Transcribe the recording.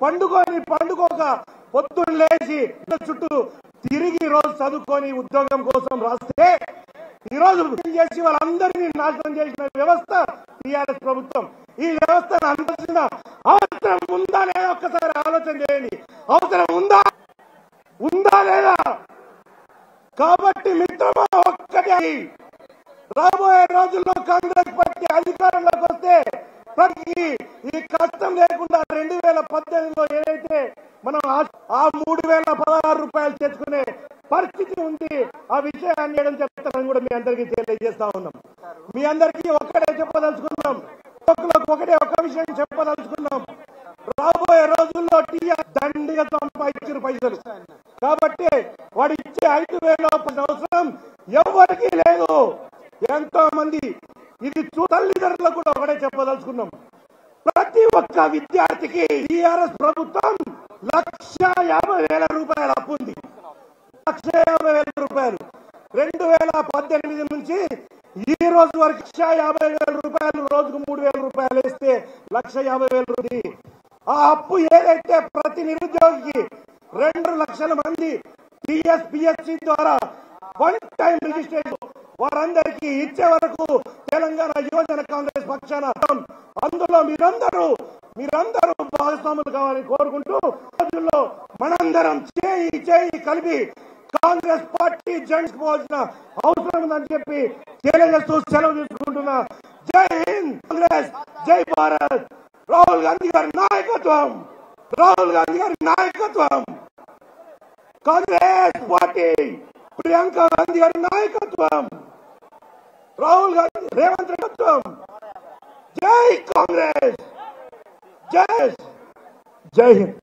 పండుకోక పొద్దున్న లేచి చుట్టూ తిరిగి రోజు చదువుకొని ఉద్యోగం కోసం రాస్తే ఈ రోజు చేసి వాళ్ళందరినీ నాశనం చేసిన వ్యవస్థ టీఆర్ఎస్ ప్రభుత్వం. ఈ వ్యవస్థను అందించిన అవసరం ఉందా లేదా ఒక్కసారి ఆలోచన చేయండి. అవసరం ఉందా లేదా? కాబట్టి మిత్రమా ఒక్కటే, రాబోయే రోజుల్లో కాంగ్రెస్ పార్టీ అధికారంలోకి వస్తే ఈ కష్టం లేకుండా 2018లో ఏదైతే మనం ఆ 3016 రూపాయలు తెచ్చుకునే పరిస్థితి ఉంది. ఆ విషయాన్ని చెప్తానని కూడా మీ అందరికీ తెలియజేస్తా ఉన్నాం. మీ అందరికీ ఒకటే చెప్పదలుచుకున్నాం, ఒక విషయం చెప్పదలుచుకున్నాం. రాబోయే రోజుల్లో టీఆర్ దండిగా సంపాదించిన పైసలు కాబట్టి వాడు ఇచ్చే 5,000 అవసరం ఎవరికి లేదు. ఎంతో మంది ఇది తల్లిదండ్రులకు కూడా ఒకటే చెప్పదలుచుకున్నాం. ప్రతి ఒక్క విద్యార్థికి టీఆర్ఎస్ ప్రభుత్వం 1,50,000 రూపాయలు అప్పు ఉంది. 1,50,000 రూపాయలు 2018 నుంచి ఈ రోజు వరకు 1,50,000 రూపాయలు, రోజుకు 3,000 రూపాయలు వేస్తే 1,50,000 రూపాయలు. ఆ అప్పు ఏదైతే ప్రతి నిరుద్యోగికి 2 లక్షల మంది టీఎస్పీఎస్సీ ద్వారా వన్ టైం రిజిస్ట్రేషన్ వారందరికీ ఇచ్చే వరకు తెలంగాణ యువజన కాంగ్రెస్ పక్షాన అందులో మీరందరూ భాగస్వాములు కావాలని కోరుకుంటూ రోజుల్లో మనందరం చేయి కలిపి కాంగ్రెస్ పార్టీ జెంట్స్ పోవాల్సిన అవసరం ఉందని చెప్పి తెలియజేస్తూ సెలవు తీసుకుంటున్నా. జై హింద్, కాంగ్రెస్ జై భారత్. రాహుల్ గాంధీ గారి నాయకత్వం, కాంగ్రెస్ పార్టీ ప్రియాంక గాంధీ గారి నాయకత్వం, రాహుల్ గాంధీ రేవంత్ రెడ్డి. జై కాంగ్రెస్, జై హింద్.